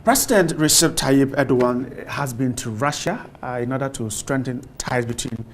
President Recep Tayyip Erdogan has been to Russia in order to strengthen ties between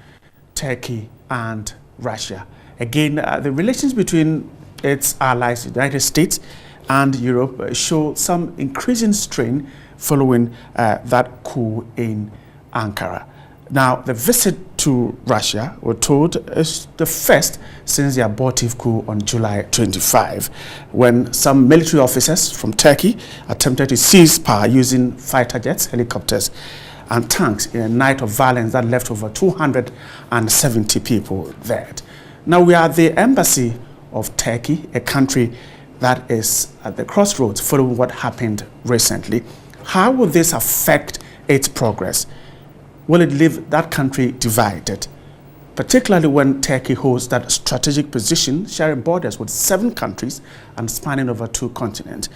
Turkey and Russia. Again, the relations between its allies, the United States and Europe, show some increasing strain following that coup in Ankara. Now, the visit to Russia, we're told, is the first since the abortive coup on July 25, when some military officers from Turkey attempted to seize power using fighter jets, helicopters, and tanks in a night of violence that left over 270 people dead. Now, we are at the embassy of Turkey, a country that is at the crossroads following what happened recently. How will this affect its progress? Will it leave that country divided, particularly when Turkey holds that strategic position, sharing borders with 7 countries and spanning over 2 continents?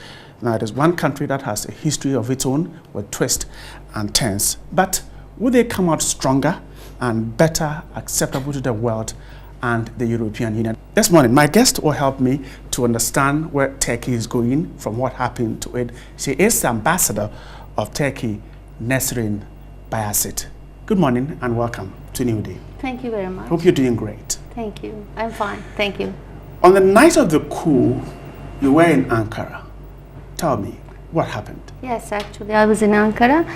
Now, it is one country that has a history of its own with twists and turns. But will they come out stronger and better acceptable to the world and the European Union? This morning, my guest will help me to understand where Turkey is going from what happened to it. She is the ambassador of Turkey, Nesrin Bayasit. Good morning and welcome to New Day. Thank you very much. Hope you're doing great. Thank you. I'm fine. Thank you. On the night of the coup, you were in Ankara. Tell me, what happened? Yes, actually, I was in Ankara.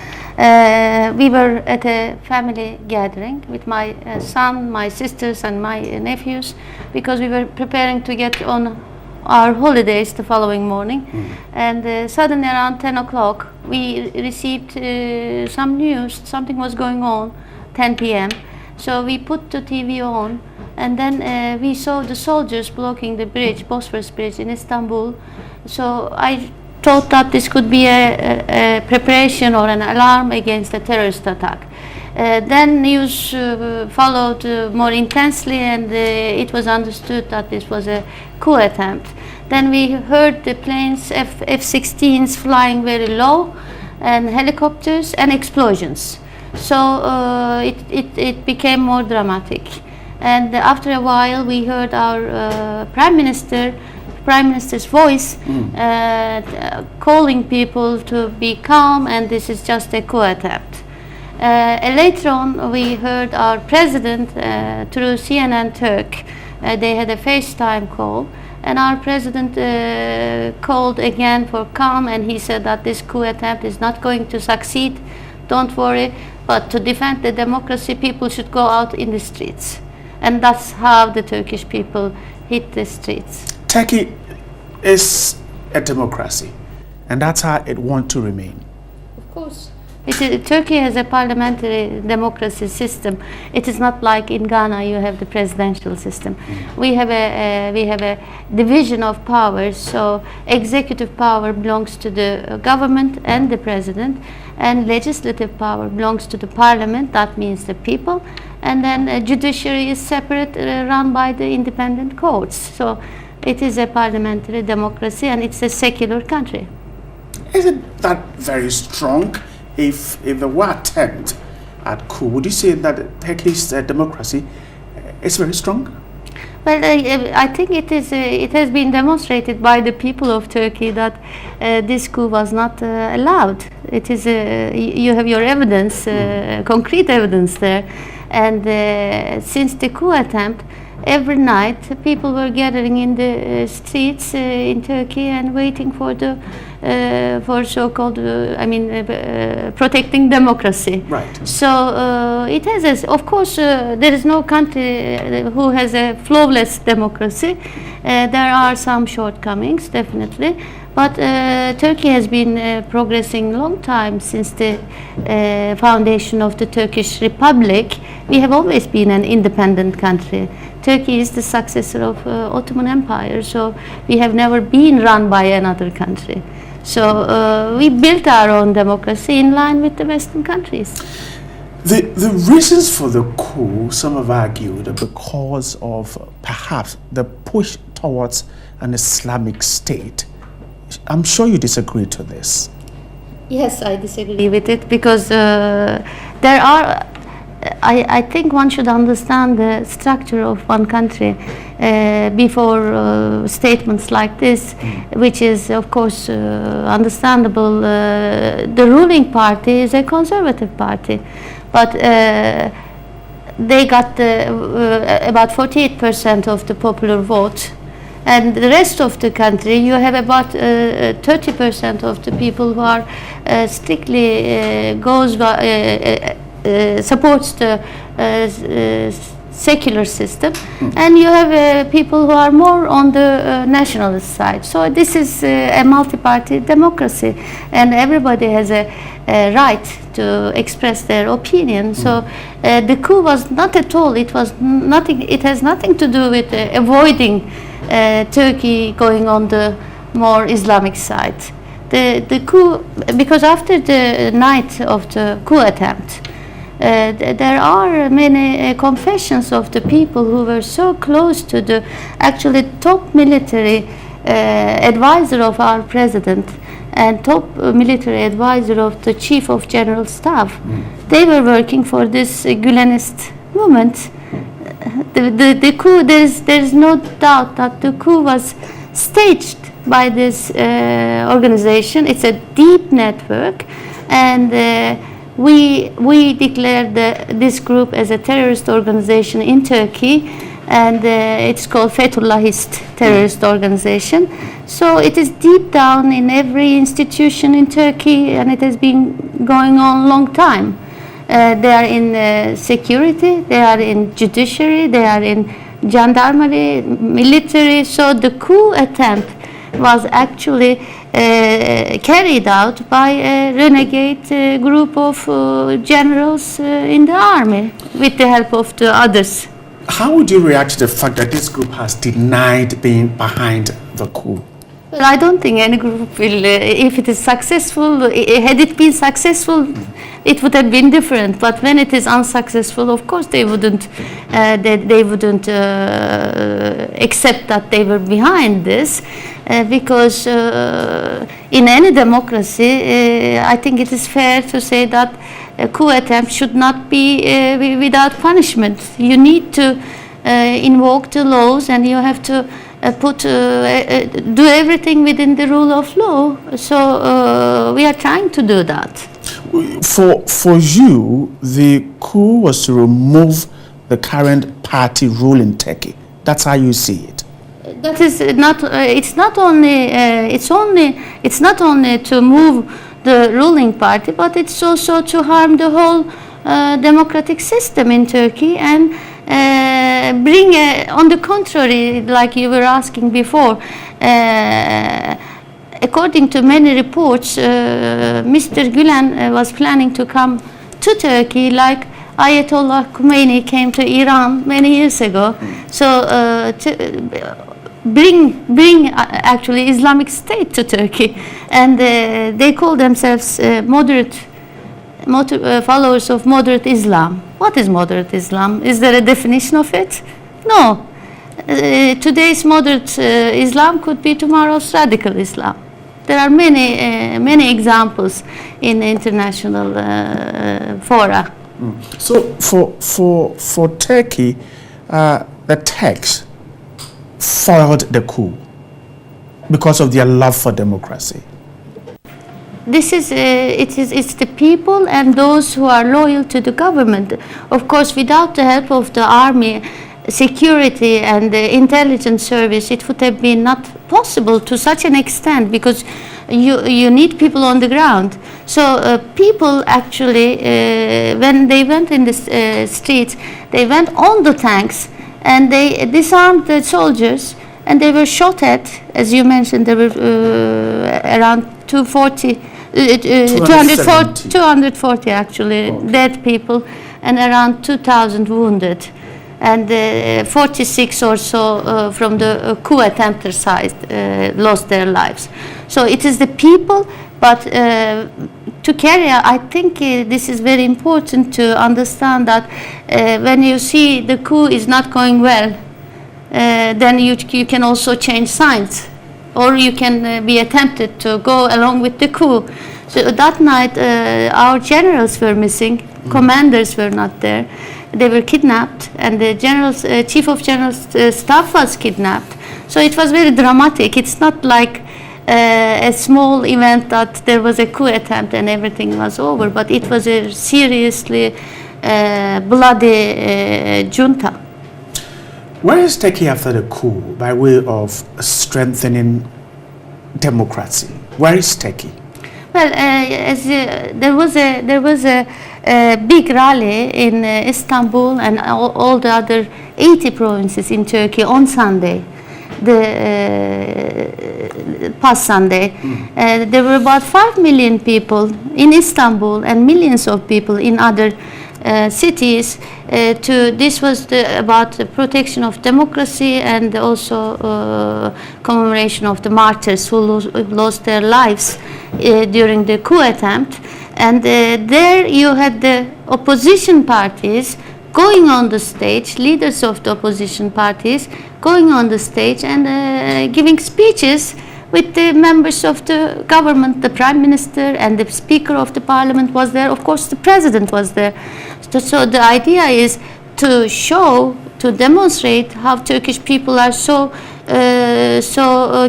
We were at a family gathering with my son, my sisters, and my nephews, because we were preparing to get on our holidays the following morning. And suddenly around 10 o'clock, we received some news, something was going on, 10 p.m. So we put the TV on, and then we saw the soldiers blocking the bridge, Bosphorus Bridge in Istanbul. So I thought that this could be a preparation or an alarm against a terrorist attack. Then news followed more intensely, and it was understood that this was a coup attempt. Then we heard the planes, F-16s flying very low, and helicopters and explosions. So it became more dramatic. And after a while, we heard our Prime Minister's voice calling people to be calm, and this is just a coup attempt. Later on, we heard our president through CNN Turk. They had a FaceTime call, and our president called again for calm, and he said that this coup attempt is not going to succeed. Don't worry, but to defend the democracy, people should go out in the streets. And that's how the Turkish people hit the streets. Turkey is a democracy, and that's how it wants to remain. Of course. Turkey has a parliamentary democracy system. It is not like in Ghana you have the presidential system. We have a division of powers. So executive power belongs to the government and the president, and legislative power belongs to the parliament. That means the people. And then judiciary is separate, run by the independent courts. So it is a parliamentary democracy, and it's a secular country. Isn't that very strong? If there were attempt at coup, would you say that Turkey's democracy is very strong? Well, I think it is. It has been demonstrated by the people of Turkey that this coup was not allowed. It is. You have your evidence, concrete evidence there, and since the coup attempt, every night people were gathering in the streets in Turkey and waiting for the for so-called protecting democracy. Right. So it has, of course, there is no country who has a flawless democracy. There are some shortcomings, definitely, but Turkey has been progressing a long time since the foundation of the Turkish Republic. We have always been an independent country. Turkey is the successor of Ottoman Empire, so we have never been run by another country. So we built our own democracy in line with the Western countries. The reasons for the coup, some have argued, are because of perhaps the push towards an Islamic state. I'm sure you disagree to this. Yes, I disagree with it, because there are I think one should understand the structure of one country before statements like this, which is of course understandable. The ruling party is a conservative party, but they got about 48% of the popular vote. And the rest of the country, you have about 30% of the people who are strictly supports the secular system, and you have people who are more on the nationalist side. So this is a multi-party democracy, and everybody has a right to express their opinion. So the coup was not at all. It was nothing. It has nothing to do with avoiding Turkey going on the more Islamic side. The coup, because after the night of the coup attempt, there are many confessions of the people who were so close to the actually top military advisor of our president and top military advisor of the chief of general staff. They were working for this Gulenist movement. The coup, there is no doubt that the coup was staged by this organization. It's a deep network, and we declared this group as a terrorist organization in Turkey, and it's called Fethullahist terrorist organization. So it is deep down in every institution in Turkey, and it has been going on a long time. They are in security, they are in judiciary, they are in gendarmerie, military. So the coup attempt was actually carried out by a renegade group of generals in the army with the help of the others. How would you react to the fact that this group has denied being behind the coup? Well, I don't think any group will, if it is successful, had it been successful, it would have been different. But when it is unsuccessful, of course they wouldn't accept that they were behind this, because in any democracy, I think it is fair to say that a coup attempt should not be without punishment. You need to invoke the laws, and you have to do everything within the rule of law. So we are trying to do that. For you, the coup was to remove the current party rule in Turkey. That's how you see it. That is not. It's not only to move the ruling party, but it's also to harm the whole democratic system in Turkey and bring, on the contrary, like you were asking before, according to many reports, Mr. Gulen was planning to come to Turkey like Ayatollah Khomeini came to Iran many years ago. So to bring actually Islamic State to Turkey, and they call themselves followers of moderate Islam. What is moderate Islam? Is there a definition of it? No. Today's moderate Islam could be tomorrow's radical Islam. There are many examples in international fora. So for Turkey, the Turks foiled the coup because of their love for democracy. This is it's the people and those who are loyal to the government. Of course, without the help of the army, security and the intelligence service, it would have been not possible to such an extent, because you need people on the ground. So people actually, when they went in the streets, they went on the tanks and they disarmed the soldiers, and they were shot at. As you mentioned, there were around 240 actually dead people, and around 2,000 wounded, and 46 or so from the coup attempter side lost their lives. So it is the people, but to carry out, I think this is very important to understand that when you see the coup is not going well, then you can also change sides, or you can be tempted to go along with the coup. So that night, our generals were missing, commanders were not there. They were kidnapped, and the chief of general staff was kidnapped. So it was very dramatic. It's not like a small event that there was a coup attempt and everything was over, but it was a seriously bloody junta. Where is Turkey after the coup by way of strengthening democracy? Where is Turkey? Well, there was a big rally in Istanbul and all the other 80 provinces in Turkey on Sunday, the past Sunday. There were about 5 million people in Istanbul and millions of people in other cities. This was about the protection of democracy and also commemoration of the martyrs who lost their lives during the coup attempt. And there you had the opposition parties going on the stage, leaders of the opposition parties going on the stage and giving speeches with the members of the government. The prime minister and the speaker of the parliament was there. Of course, the president was there. So the idea is to show, to demonstrate how Turkish people are so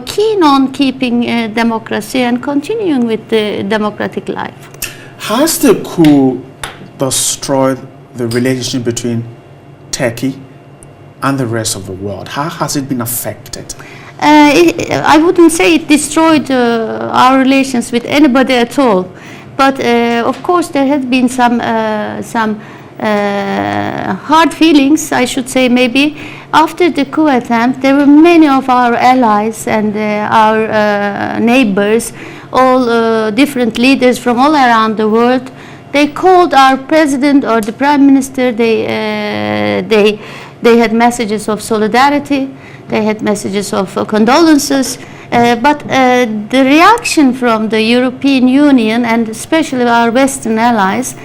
keen on keeping democracy and continuing with the democratic life. Has the coup destroyed the relationship between Turkey and the rest of the world? How has it been affected? I wouldn't say it destroyed our relations with anybody at all, but of course there had been some hard feelings, I should say, maybe. After the coup attempt, there were many of our allies and our neighbors, all different leaders from all around the world. They called our president or the prime minister. They had messages of solidarity. They had messages of condolences. But the reaction from the European Union and especially our Western allies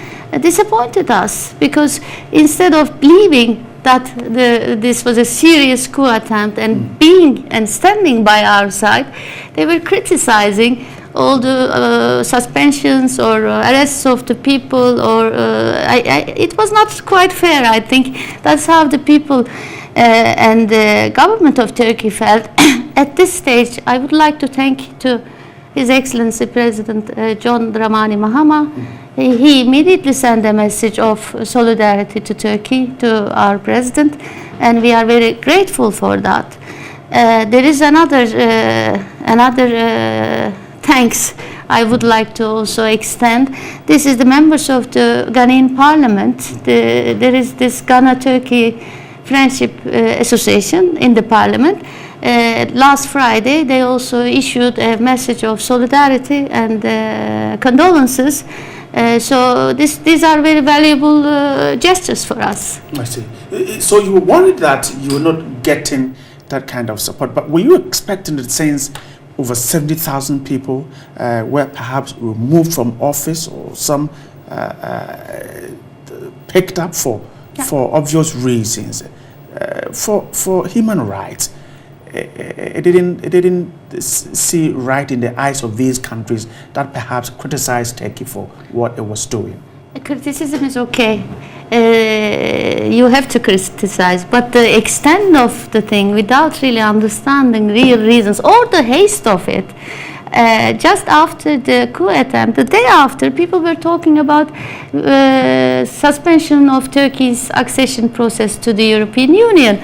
disappointed us, because instead of believing that this was a serious coup attempt and being and standing by our side, they were criticizing all the suspensions or arrests of the people, or it was not quite fair. I think that's how the people and the government of Turkey felt. At this stage, I would like to thank to His Excellency President John Dramani Mahama. He immediately sent a message of solidarity to Turkey, to our president, and we are very grateful for that. There is another thanks I would like to also extend. This is the members of the Ghanaian Parliament. There is this Ghana-Turkey Friendship Association in the Parliament. Last Friday, they also issued a message of solidarity and condolences. So these are very valuable gestures for us. I see. So you were worried that you were not getting that kind of support, but were you expecting, it since over 70,000 people were perhaps removed from office or some picked up for obvious reasons, for human rights? It didn't see right in the eyes of these countries that perhaps criticized Turkey for what it was doing. Criticism is okay. You have to criticize, but the extent of the thing without really understanding real reasons or the haste of it. Just after the coup attempt, the day after, people were talking about suspension of Turkey's accession process to the European Union.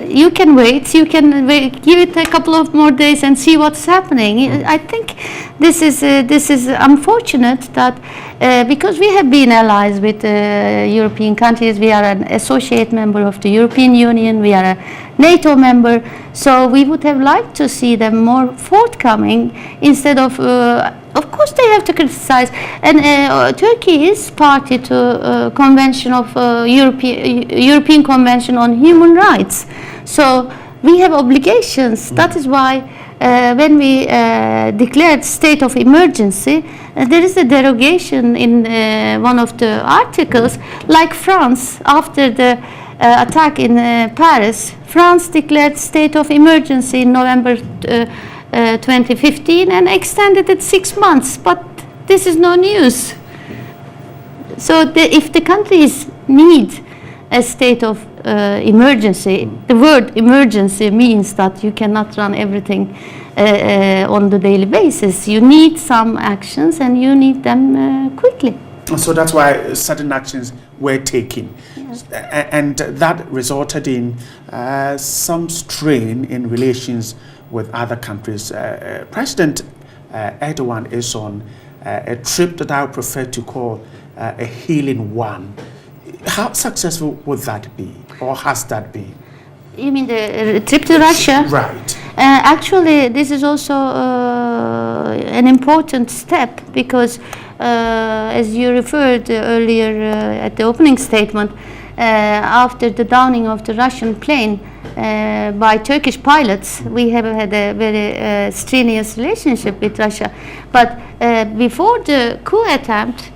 You can wait. You can give it a couple of more days and see what's happening. I think this is unfortunate that because we have been allies with European countries, we are an associate member of the European Union. We are a NATO member, so we would have liked to see them more forthcoming instead of. Of course, they have to criticize, and Turkey is party to Convention of European Convention on Human Rights. So we have obligations. That is why when we declared state of emergency, there is a derogation in one of the articles. Like France, after the attack in Paris, France declared state of emergency in November 2015 and extended it 6 months. But this is no news. So if the countries need a state of emergency, the word emergency means that you cannot run everything on the daily basis. You need some actions and you need them quickly. So that's why certain actions were taken. Yes. And that resulted in some strain in relations with other countries. President Erdogan is on a trip that I would prefer to call a healing one. How successful would that be, or has that been? You mean the trip to Russia? Right. Actually, this is also an important step because, as you referred earlier at the opening statement, after the downing of the Russian plane by Turkish pilots, we have had a very strenuous relationship with Russia. But before the coup attempt,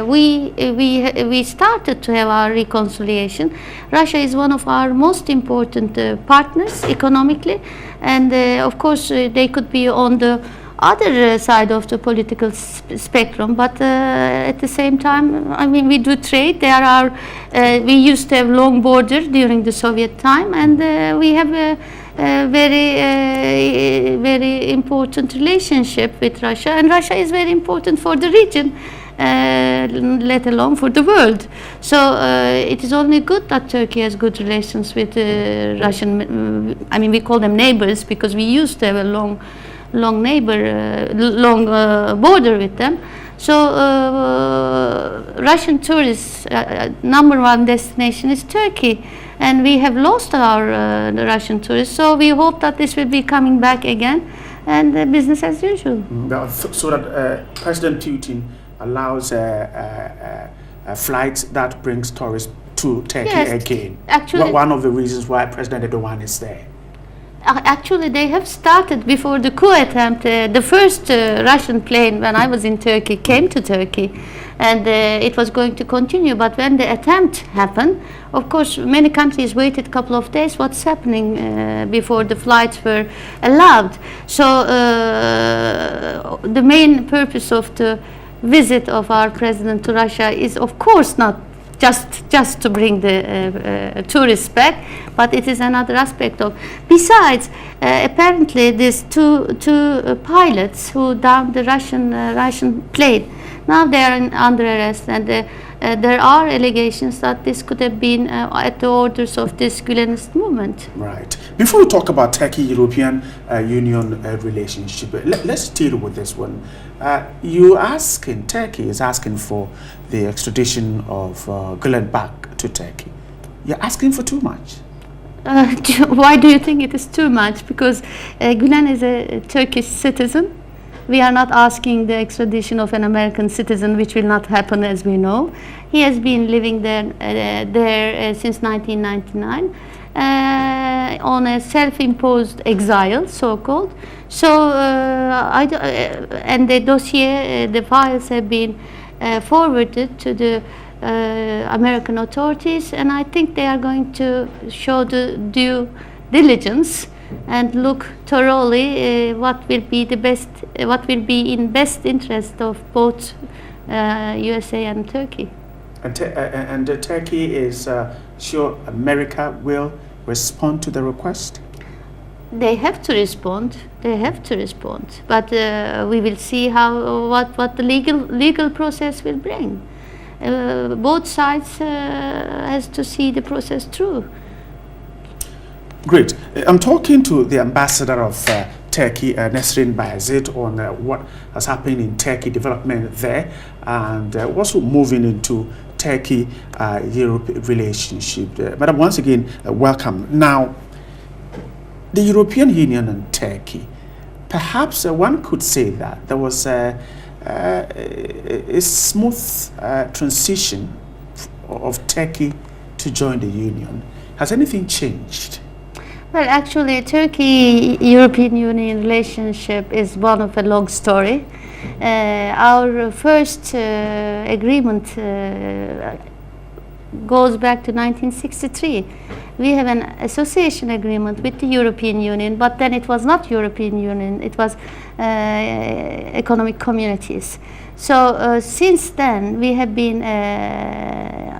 we started to have our reconciliation. Russia is one of our most important partners economically, and of course they could be on the other side of the political spectrum, but at the same time, I mean, we do trade. We used to have long border during the Soviet time, and we have a very important relationship with Russia, and Russia is very important for the region, let alone for the world. So it is only good that Turkey has good relations with Russian. I mean, we call them neighbors because we used to have a long border with them. So Russian tourists, number one destination is Turkey, and we have lost our Russian tourists. So we hope that this will be coming back again, and business as usual. So that President Putin allows flights that brings tourists to Turkey again. Actually, one of the reasons why President Erdogan is there. Actually, they have started before the coup attempt. The first Russian plane, when I was in Turkey, came to Turkey, and it was going to continue. But when the attempt happened, of course, many countries waited a couple of days. What's happening before the flights were allowed? So the main purpose of the visit of our president to Russia is, of course, not just to bring the tourists back, but it is another aspect of. Besides, apparently, these two pilots who downed the Russian plane, now they are under arrest, and there are allegations that this could have been at the orders of this Gulenist movement. Right. Before we talk about Turkey-European Union relationship, let's deal with this one. Turkey is asking for the extradition of Gulen back to Turkey. You're asking for too much. Why do you think it is too much? Because Gulen is a Turkish citizen. We are not asking the extradition of an American citizen, which will not happen, as we know. He has been living there since 1999 on a self-imposed exile, so-called. So, and the dossier, the files have been forwarded to the American authorities, and I think they are going to show the due diligence and look thoroughly what will be in best interest of both USA and Turkey. And Turkey is sure America will respond to the request? They have to respond. But we will see what the legal process will bring. Both sides has to see the process through. Great. I'm talking to the ambassador of Turkey, Nesrin Bayezid, on what has happened in Turkey development there, and also moving into Turkey-Europe relationship. Madam, once again, welcome. Now, the European Union and Turkey, perhaps one could say that there was a smooth transition of Turkey to join the Union. Has anything changed? Well, actually, Turkey-European Union relationship is one of a long story. Our first agreement goes back to 1963, we have an association agreement with the European Union, but then it was not European Union, it was economic communities. So since then we have been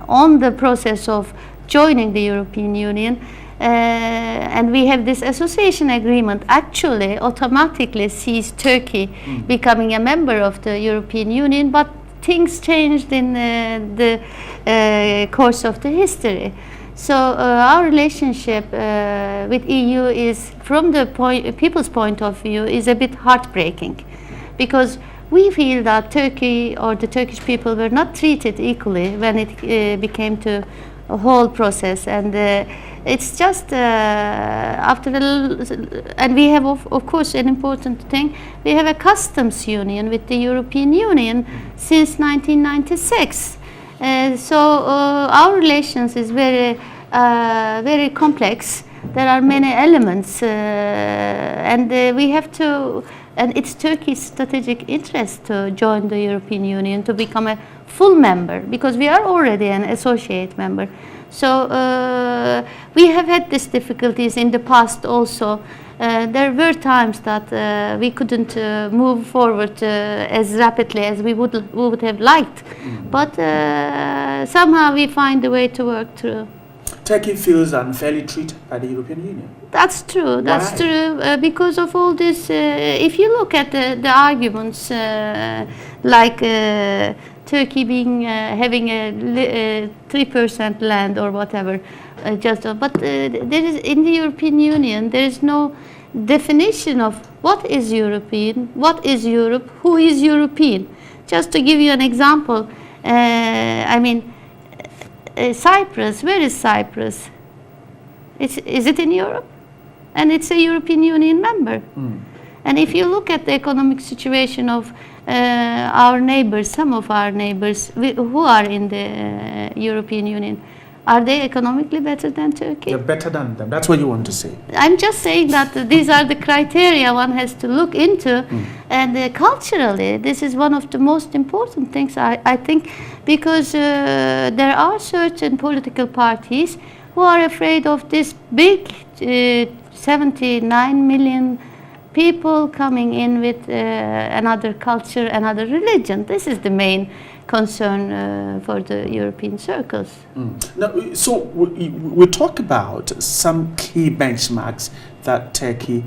on the process of joining the European Union, and we have this association agreement actually automatically sees Turkey becoming a member of the European Union, but things changed in the course of the history. So our relationship with EU is, from the people's point of view, is a bit heartbreaking, because we feel that Turkey or the Turkish people were not treated equally when it became to a whole process, and it's just after and we have of course an important thing, we have a customs union with the European Union since 1996. So our relations is very very complex. There are many elements, and we have to, and it's Turkey's strategic interest to join the European Union, to become a full member, because we are already an associate member. So we have had these difficulties in the past also. There were times that we couldn't move forward as rapidly as we would have liked, but somehow we find a way to work through. Turkey feels unfairly treated by the European Union. That's true. That's Why? true because of all this. If you look at the arguments, like Turkey being having a 3% land or whatever, but there is, in the European Union, there is no definition of what is European, what is Europe, who is European. Just to give you an example, I mean, Cyprus, where is Cyprus? Is it in Europe? And it's a European Union member. And if you look at the economic situation of our neighbors, some of our neighbors who are in the European Union, are they economically better than Turkey? They're better than them. That's what you want to say. I'm just saying that these are the criteria one has to look into, and culturally, this is one of the most important things, I think, because there are certain political parties who are afraid of this big 79 million people coming in with another culture, another religion. This is the main concern for the European circles. Now, so we talk about some key benchmarks that Turkey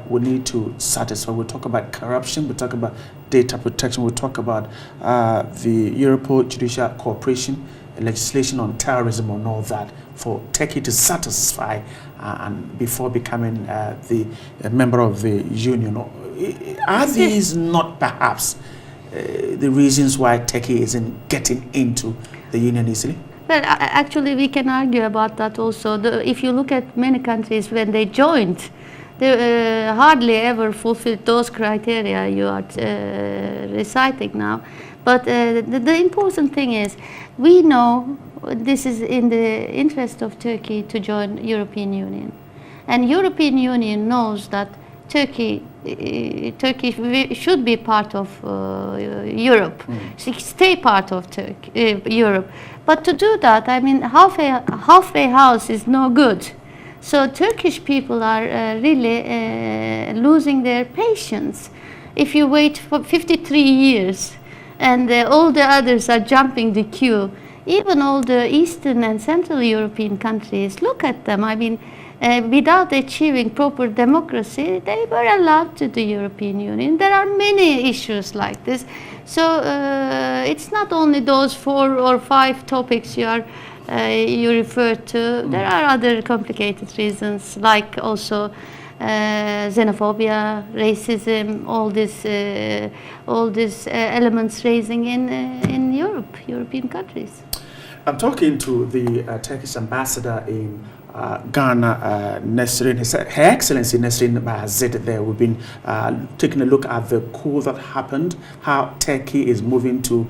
will need to satisfy. We talk about corruption, we talk about data protection, we talk about the Europol judicial cooperation, legislation on terrorism and all that, for Turkey to satisfy and before becoming the member of the Union. Are these not perhaps the reasons why Turkey isn't getting into the Union easily? Well, actually, we can argue about that also. If you look at many countries when they joined, they hardly ever fulfilled those criteria you are reciting now. But the important thing is, we know this is in the interest of Turkey to join European Union, and European Union knows that Turkey should be part of Europe, stay part of Europe. But to do that, I mean, halfway house is no good. So Turkish people are really losing their patience. If you wait for 53 years and all the others are jumping the queue, even all the Eastern and Central European countries, look at them. I mean, without achieving proper democracy, they were allowed to the European Union. There are many issues like this. So it's not only those 4 or 5 topics you referred to. There are other complicated reasons, like also xenophobia, racism, all these elements raising in European countries. I'm talking to the Turkish ambassador in Ghana, Nesrin. Her Excellency Nesrin Bahazid there. We've been taking a look at the coup that happened, how Turkey is moving to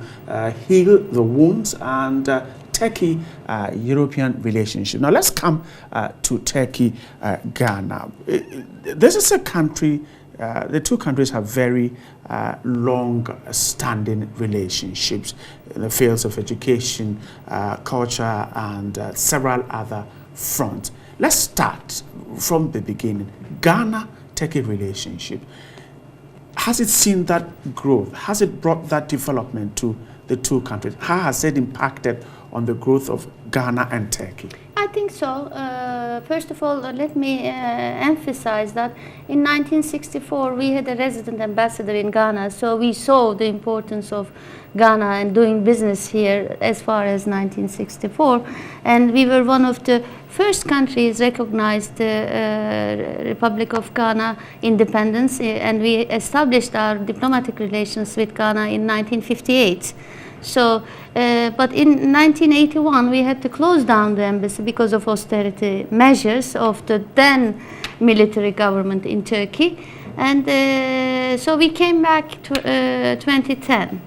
heal the wounds, and Turkey-European relationship. Now let's come to Turkey-Ghana. This is a country, the two countries have very long-standing relationships in the fields of education, culture, and several other front. Let's start from the beginning. Ghana-Turkey relationship. Has it seen that growth? Has it brought that development to the two countries? How has it impacted on the growth of Ghana and Turkey? I think so. First of all, let me emphasize that in 1964 we had a resident ambassador in Ghana, so we saw the importance of Ghana and doing business here as far as 1964, and we were one of the first countries recognized the Republic of Ghana independence, and we established our diplomatic relations with Ghana in 1958. So, but in 1981 we had to close down the embassy because of austerity measures of the then military government in Turkey, and so we came back to 2010.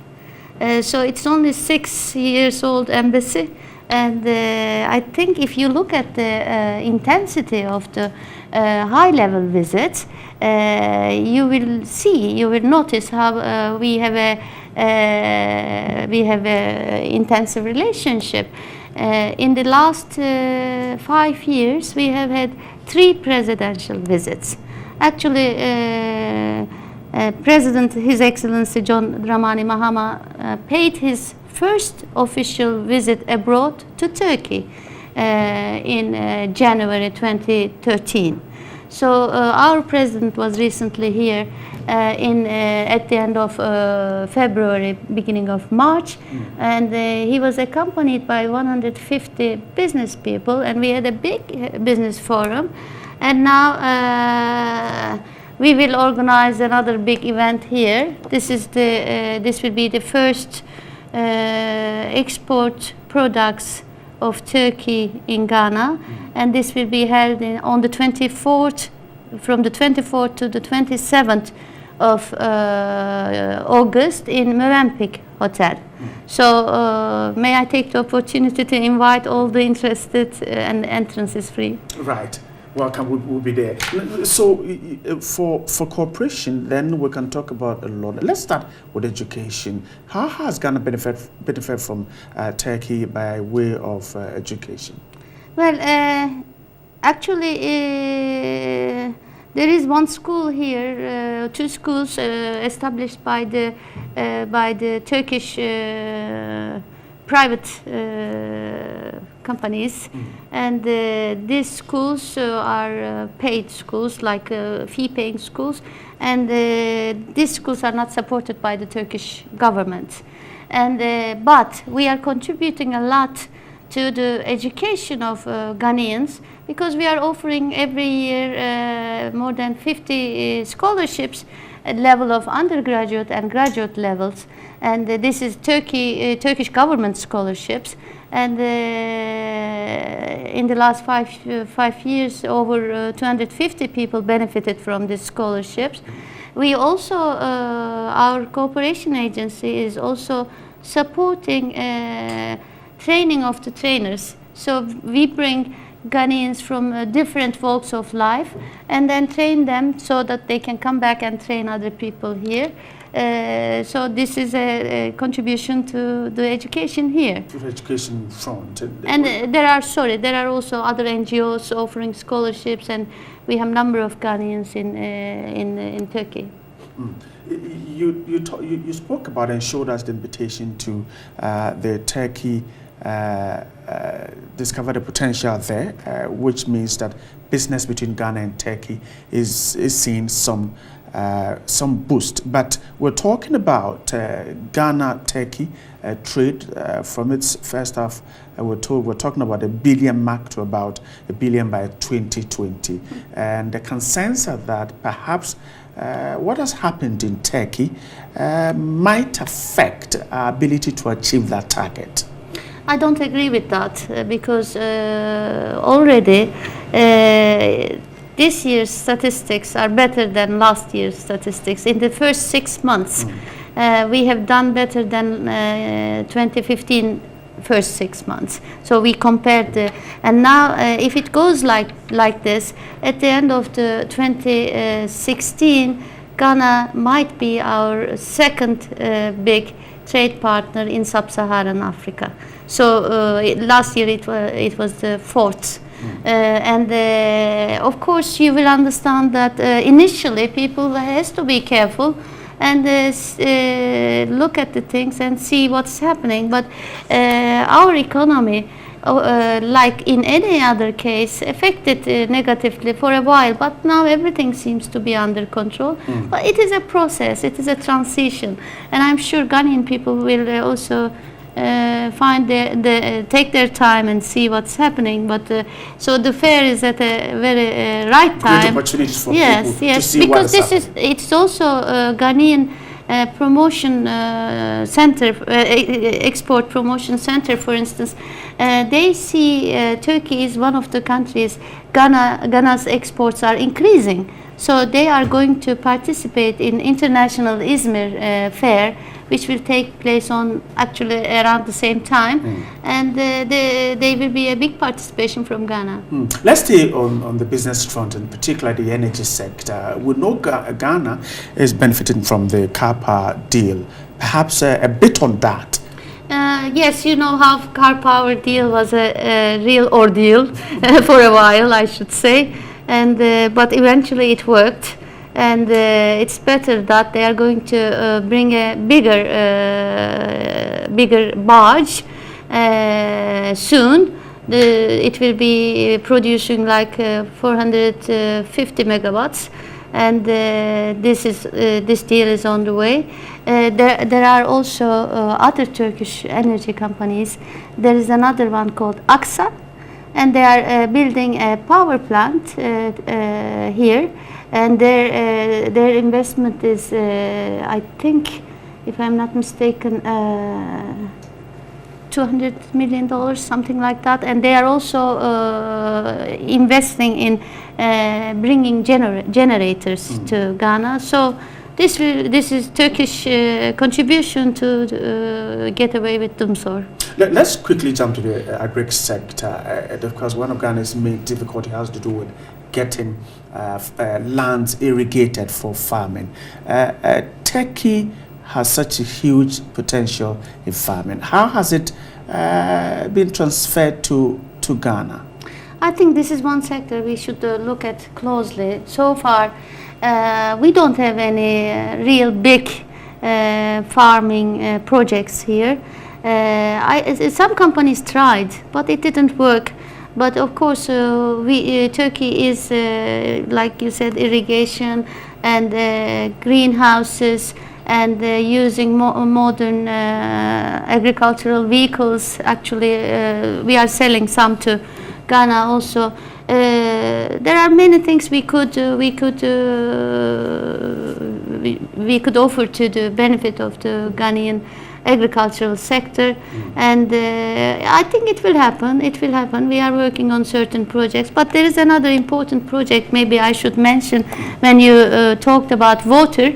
So it's only 6 years old embassy, and I think if you look at the intensity of the high-level visits, you will notice how we have a intensive relationship. In the last 5 years, we have had 3 presidential visits. Actually, President, His Excellency John Dramani Mahama, paid his first official visit abroad to Turkey in January 2013. So our president was recently here at the end of February, beginning of March, and he was accompanied by 150 business people, and we had a big business forum. And now we will organize another big event here. This will be the first export products of Turkey in Ghana, and this will be held on the 24th, from the 24th to the 27th of August in Movenpick Hotel. So may I take the opportunity to invite all the interested, and entrance is free. Right. Welcome, we'll be there. So for cooperation, then we can talk about a lot. Let's start with education. How has Ghana benefit from Turkey by way of education? Well, actually, there is one school here, 2 schools established by the Turkish private companies, and these schools are paid schools, like fee-paying schools, and these schools are not supported by the Turkish government. And but we are contributing a lot to the education of Ghanaians, because we are offering every year more than 50 scholarships at level of undergraduate and graduate levels, and this is Turkish government scholarships. And in the last five years, over 250 people benefited from these scholarships. We also, our cooperation agency is also supporting training of the trainers. So we bring Ghanaians from different walks of life and then train them so that they can come back and train other people here. So this is a contribution to the education here. To the education front. And there are also other NGOs offering scholarships, and we have a number of Ghanaians in Turkey. You spoke about and showed us the invitation to the Turkey discover the potential there, which means that business between Ghana and Turkey is seeing some boost. But we're talking about Ghana-Turkey trade from its first half. We're talking about $1 billion mark to about $1 billion by 2020, and the consensus that perhaps what has happened in Turkey might affect our ability to achieve that target. I don't agree with that because already this year's statistics are better than last year's statistics. In the first 6 months, we have done better than 2015 first 6 months. So we compared and now if it goes like this, at the end of the 2016, Ghana might be our second big trade partner in sub-Saharan Africa. So last year it was the 4th. And of course you will understand that initially people has to be careful and look at the things and see what's happening. But our economy, like in any other case, affected negatively for a while, but now everything seems to be under control. But it is a process, it is a transition, and I'm sure Ghanaian people will also take their time and see what's happening. But so the fair is at a very right time. Great opportunities for yes, people yes, to see because what this happening. it's also Ghanaian promotion center, export promotion center, for instance. They see Turkey is one of the countries. Ghana's exports are increasing, so they are going to participate in international Izmir fair, which will take place on actually around the same time, and they will be a big participation from Ghana. Let's stay on the business front, and particularly the energy sector. We know Ghana is benefiting from the car power deal. Perhaps a bit on that. Yes, you know how car power deal was a real ordeal for a while, I should say, and but eventually it worked. And it's better that they are going to bring a bigger barge soon. It will be producing like 450 megawatts, and this deal is on the way. There are also other Turkish energy companies. There is another one called Aksa, and they are building a power plant here. And their investment is, I think, if I'm not mistaken, $200 million, something like that. And they are also investing in bringing generators to Ghana. So this is Turkish contribution to get away with Dumsor. Let's quickly jump to the agri sector. Of course, one of Ghana's main difficulty has to do with getting lands irrigated for farming. Turkey has such a huge potential in farming. How has it been transferred to Ghana? I think this is one sector we should look at closely. So far, we don't have any real big farming projects here. Some companies tried, but it didn't work. But of course, Turkey is, like you said, irrigation and greenhouses and using modern agricultural vehicles. Actually, we are selling some to Ghana also. There are many things we could offer to the benefit of the Ghanaian agricultural sector, and I think it will happen. It will happen. We are working on certain projects, but there is another important project maybe I should mention when you talked about water.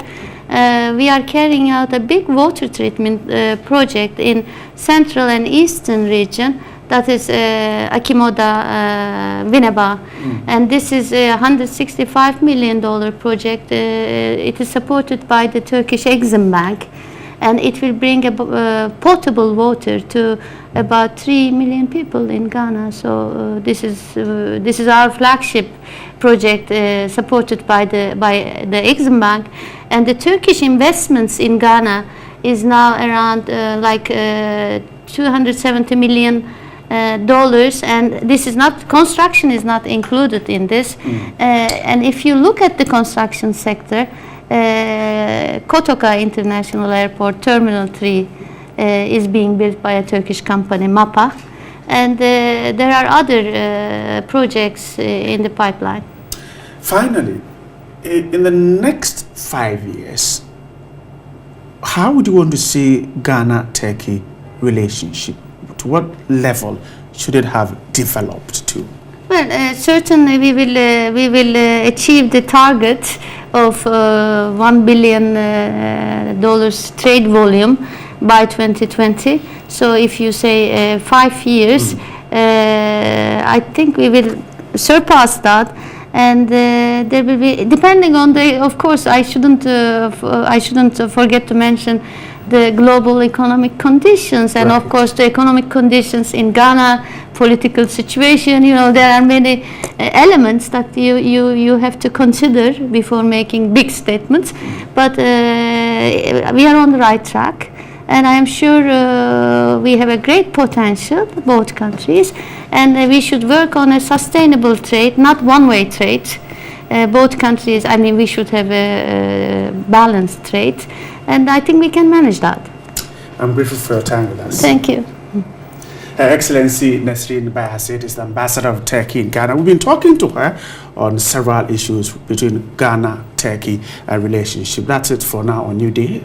We are carrying out a big water treatment project in central and eastern region. That is Akimoda, Vineba, and this is a $165 million project. It is supported by the Turkish Exim Bank, and it will bring potable water to about 3 million people in Ghana. So this is our flagship project supported by the Exim Bank, and the Turkish investments in Ghana is now around $270 million. And this is not, construction is not included in this. And if you look at the construction sector, Kotoka International Airport Terminal 3 is being built by a Turkish company, MAPA, and there are other projects in the pipeline. Finally, in the next 5 years, how would you want to see Ghana-Turkey relationship? To what level should it have developed to? Well, certainly we will achieve the target of $1 billion trade volume by 2020. So if you say 5 years, I think we will surpass that. And there will be, depending on the, of course, I shouldn't forget to mention the global economic conditions, and of course the economic conditions in Ghana, political situation. You know, there are many elements that you have to consider before making big statements. But we are on the right track, and I am sure we have a great potential, both countries, and we should work on a sustainable trade, not one-way trade. Both countries, I mean, we should have a balanced trade, and I think we can manage that. I'm grateful for your time with us. Thank you. Her Excellency Nesrine Bayasit is the Ambassador of Turkey in Ghana. We've been talking to her on several issues between Ghana-Turkey relationship. That's it for now on New Day.